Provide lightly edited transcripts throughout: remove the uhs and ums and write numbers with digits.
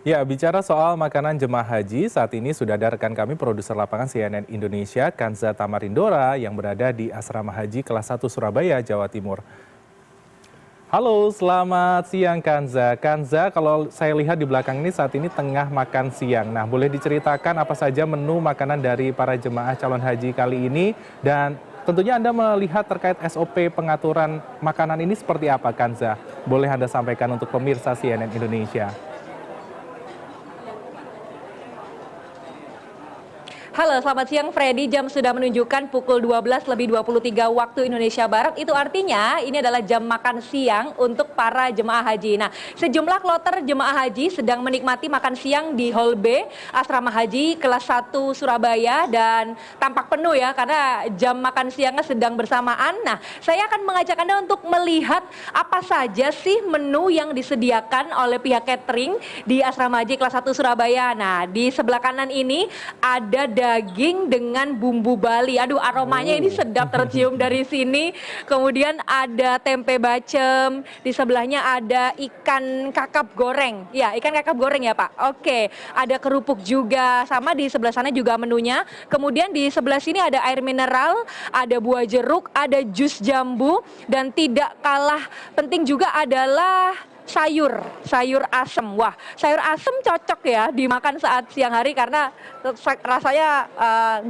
Ya, bicara soal makanan jemaah haji, saat ini sudah ada rekan kami produser lapangan CNN Indonesia, Kanza Tamarindora, yang berada di Asrama Haji kelas 1 Surabaya, Jawa Timur. Halo, selamat siang Kanza. Kanza, kalau saya lihat di belakang ini saat ini tengah makan siang. Nah, boleh diceritakan apa saja menu makanan dari para jemaah calon haji kali ini? Dan tentunya Anda melihat terkait SOP pengaturan makanan ini seperti apa, Kanza? Boleh Anda sampaikan untuk pemirsa CNN Indonesia. Halo, selamat siang Freddy. Jam sudah menunjukkan pukul 12:23 waktu Indonesia Barat. Itu artinya ini adalah jam makan siang untuk para jemaah haji. Nah, sejumlah kloter jemaah haji sedang menikmati makan siang di Hall B Asrama Haji kelas 1 Surabaya dan tampak penuh ya karena jam makan siangnya sedang bersamaan. Nah, saya akan mengajak Anda untuk melihat apa saja sih menu yang disediakan oleh pihak catering di Asrama Haji kelas 1 Surabaya. Nah, di sebelah kanan ini ada daging dengan bumbu Bali. Aduh, aromanya ini sedap tercium dari sini. Kemudian ada tempe bacem. Di sebelahnya ada ikan kakap goreng. Ya, ikan kakap goreng ya Pak. Oke, ada kerupuk juga. Sama di sebelah sana juga menunya. Kemudian di sebelah sini ada air mineral, ada buah jeruk, ada jus jambu. Dan tidak kalah penting juga adalah sayur asem. Wah, sayur asem cocok ya dimakan saat siang hari karena rasanya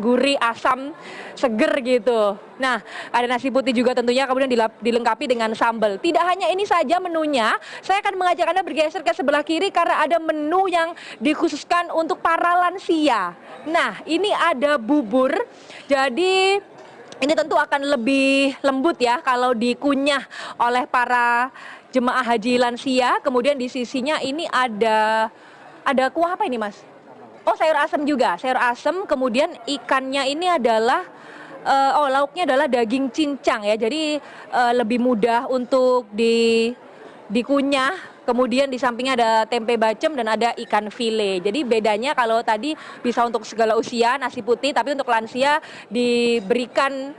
gurih, asam, seger gitu. Nah, ada nasi putih juga tentunya, kemudian dilengkapi dengan sambal. Tidak hanya ini saja menunya, saya akan mengajak Anda bergeser ke sebelah kiri karena ada menu yang dikhususkan untuk para lansia. Nah, ini ada bubur. Jadi ini tentu akan lebih lembut ya kalau dikunyah oleh para jemaah haji lansia. Kemudian di sisinya ini ada kuah apa ini Mas? Oh, sayur asem juga, sayur asem. Kemudian ikannya ini adalah lauknya adalah daging cincang ya. Jadi lebih mudah untuk dikunyah. Kemudian di sampingnya ada tempe bacem dan ada ikan file. Jadi bedanya kalau tadi bisa untuk segala usia nasi putih, tapi untuk lansia diberikan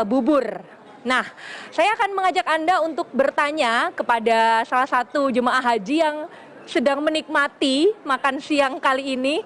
bubur. Nah, saya akan mengajak Anda untuk bertanya kepada salah satu jemaah haji yang sedang menikmati makan siang kali ini.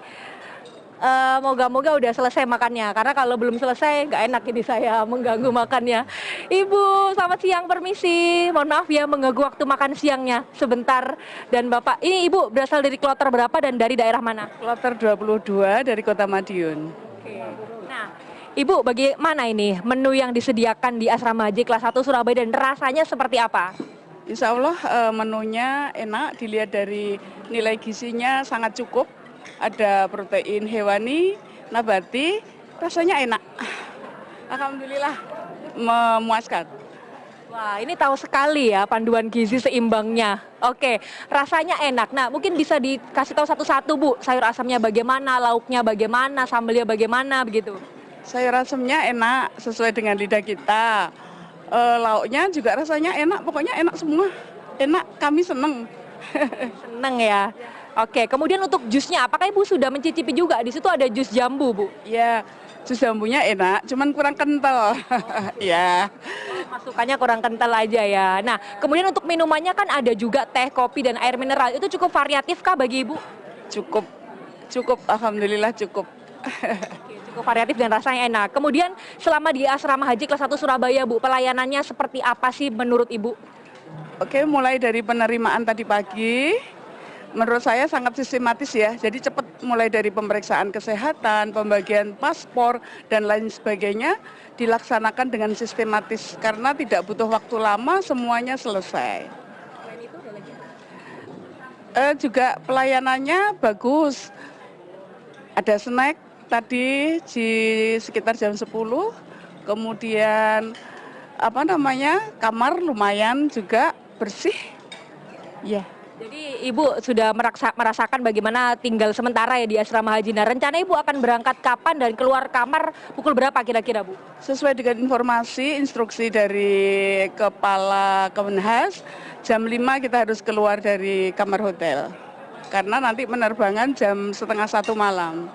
Moga-moga udah selesai makannya, karena kalau belum selesai nggak enak ini saya mengganggu makannya. Ibu, selamat siang, permisi. Mohon maaf ya mengganggu waktu makan siangnya sebentar. Dan Bapak, ini Ibu berasal dari kloter berapa dan dari daerah mana? Kloter 22 dari Kota Madiun. Oke. Nah, Ibu, bagaimana ini menu yang disediakan di Asrama Haji kelas 1 Surabaya dan rasanya seperti apa? Insya Allah menunya enak, dilihat dari nilai gizinya sangat cukup. Ada protein hewani, nabati, rasanya enak. Alhamdulillah memuaskan. Wah, ini tahu sekali ya panduan gizi seimbangnya. Oke, rasanya enak. Nah, mungkin bisa dikasih tahu satu-satu Bu, sayur asamnya bagaimana, lauknya bagaimana, sambalnya bagaimana begitu. Sayur asamnya enak, sesuai dengan lidah kita. Lauknya juga rasanya enak, pokoknya enak semua. Enak, kami seneng. Seneng ya. Oke, kemudian untuk jusnya, apakah Ibu sudah mencicipi juga? Di situ ada jus jambu, Bu. Ya, jus jambunya enak, cuman kurang kental. Ya. Masukannya kurang kental aja ya. Nah, kemudian untuk minumannya kan ada juga teh, kopi, dan air mineral. Itu cukup variatif kah bagi Ibu? Cukup, alhamdulillah cukup. Oke, cukup variatif dan rasanya enak. Kemudian selama di Asrama Haji kelas 1 Surabaya, Bu, pelayanannya seperti apa sih menurut Ibu? Oke, mulai dari penerimaan tadi pagi, menurut saya sangat sistematis ya. Jadi cepat, mulai dari pemeriksaan kesehatan, pembagian paspor, dan lain sebagainya dilaksanakan dengan sistematis. Karena tidak butuh waktu lama, semuanya selesai. Juga pelayanannya bagus. Ada snack tadi di sekitar jam 10, kemudian kamar lumayan juga bersih. Ya. Jadi Ibu sudah merasakan bagaimana tinggal sementara ya di Asrama Haji. Nah, rencana Ibu akan berangkat kapan dan keluar kamar pukul berapa kira-kira, Bu? Sesuai dengan informasi instruksi dari Kepala Kemenhas, jam 5 kita harus keluar dari kamar hotel. Karena nanti penerbangan jam setengah 1 malam.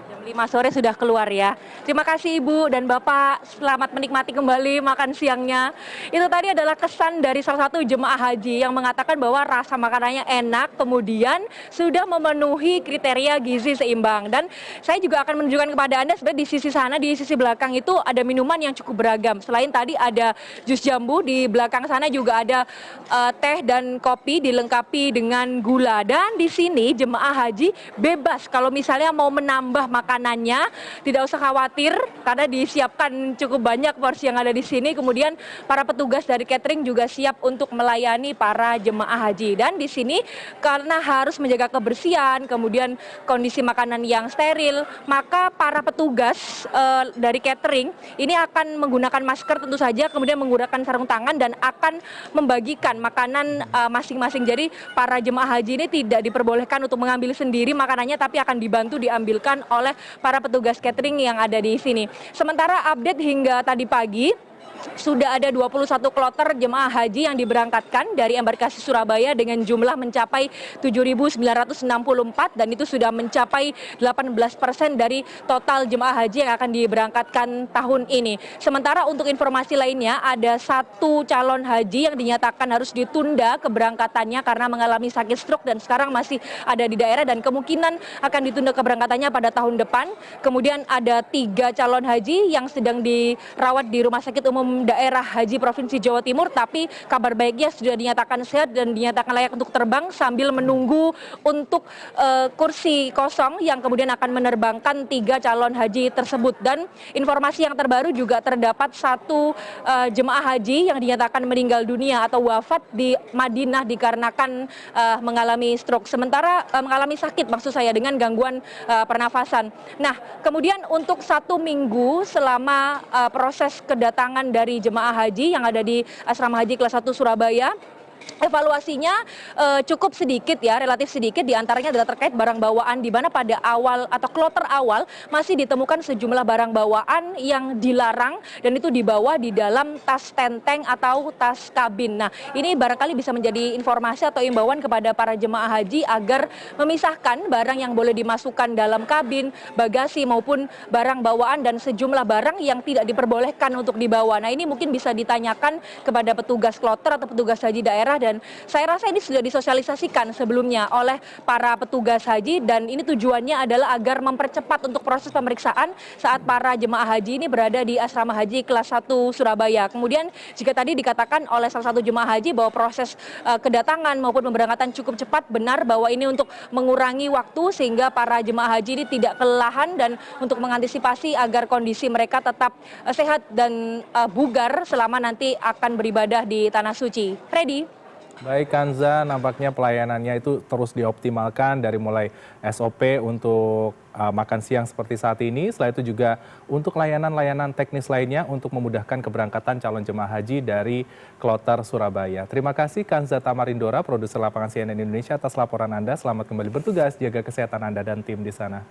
Jam 5 5 sore sudah keluar ya. Terima kasih Ibu dan Bapak, selamat menikmati kembali makan siangnya. Itu tadi adalah kesan dari salah satu jemaah haji yang mengatakan bahwa rasa makanannya enak, kemudian sudah memenuhi kriteria gizi seimbang. Dan saya juga akan menunjukkan kepada Anda sebenarnya di sisi sana, di sisi belakang itu ada minuman yang cukup beragam. Selain tadi ada jus jambu, di belakang sana juga ada teh dan kopi dilengkapi dengan gula. Dan di sini jemaah haji bebas kalau misalnya mau menambah makanannya, tidak usah khawatir karena disiapkan cukup banyak porsi yang ada di sini. Kemudian para petugas dari catering juga siap untuk melayani para jemaah haji. Dan di sini karena harus menjaga kebersihan, kemudian kondisi makanan yang steril, maka para petugas dari catering ini akan menggunakan masker tentu saja, kemudian menggunakan sarung tangan dan akan membagikan makanan masing-masing. Jadi para jemaah haji ini tidak diperbolehkan untuk mengambil sendiri makanannya, tapi akan dibantu diambilkan oleh para petugas catering yang ada di sini. Sementara update hingga tadi pagi, sudah ada 21 kloter jemaah haji yang diberangkatkan dari embarkasi Surabaya dengan jumlah mencapai 7.964 dan itu sudah mencapai 18% dari total jemaah haji yang akan diberangkatkan tahun ini. Sementara untuk informasi lainnya, ada satu calon haji yang dinyatakan harus ditunda keberangkatannya karena mengalami sakit stroke dan sekarang masih ada di daerah dan kemungkinan akan ditunda keberangkatannya pada tahun depan. Kemudian ada 3 calon haji yang sedang dirawat di Rumah Sakit Umum Daerah Haji Provinsi Jawa Timur, tapi kabar baiknya sudah dinyatakan sehat dan dinyatakan layak untuk terbang sambil menunggu untuk kursi kosong yang kemudian akan menerbangkan 3 calon haji tersebut. Dan informasi yang terbaru juga terdapat satu jemaah haji yang dinyatakan meninggal dunia atau wafat di Madinah dikarenakan mengalami stroke, sementara mengalami sakit maksud saya dengan gangguan pernafasan. Nah, kemudian untuk 1 minggu selama proses kedatangan dari jemaah haji yang ada di Asrama Haji kelas 1 Surabaya, evaluasinya cukup sedikit ya, relatif sedikit, diantaranya adalah terkait barang bawaan, di mana pada awal atau kloter awal masih ditemukan sejumlah barang bawaan yang dilarang dan itu dibawa di dalam tas tenteng atau tas kabin. Nah, ini barangkali bisa menjadi informasi atau imbauan kepada para jemaah haji agar memisahkan barang yang boleh dimasukkan dalam kabin, bagasi maupun barang bawaan dan sejumlah barang yang tidak diperbolehkan untuk dibawa. Nah, ini mungkin bisa ditanyakan kepada petugas kloter atau petugas haji daerah, dan saya rasa ini sudah disosialisasikan sebelumnya oleh para petugas haji dan ini tujuannya adalah agar mempercepat untuk proses pemeriksaan saat para jemaah haji ini berada di Asrama Haji kelas 1 Surabaya. Kemudian jika tadi dikatakan oleh salah satu jemaah haji bahwa proses kedatangan maupun pemberangkatan cukup cepat, benar bahwa ini untuk mengurangi waktu sehingga para jemaah haji ini tidak kelelahan dan untuk mengantisipasi agar kondisi mereka tetap sehat dan bugar selama nanti akan beribadah di Tanah Suci. Freddy. Baik Kanza, nampaknya pelayanannya itu terus dioptimalkan dari mulai SOP untuk makan siang seperti saat ini. Setelah itu juga untuk layanan-layanan teknis lainnya untuk memudahkan keberangkatan calon jemaah haji dari Kloter Surabaya. Terima kasih Kanza Tamarindora, produser lapangan CNN Indonesia atas laporan Anda. Selamat kembali bertugas, jaga kesehatan Anda dan tim di sana.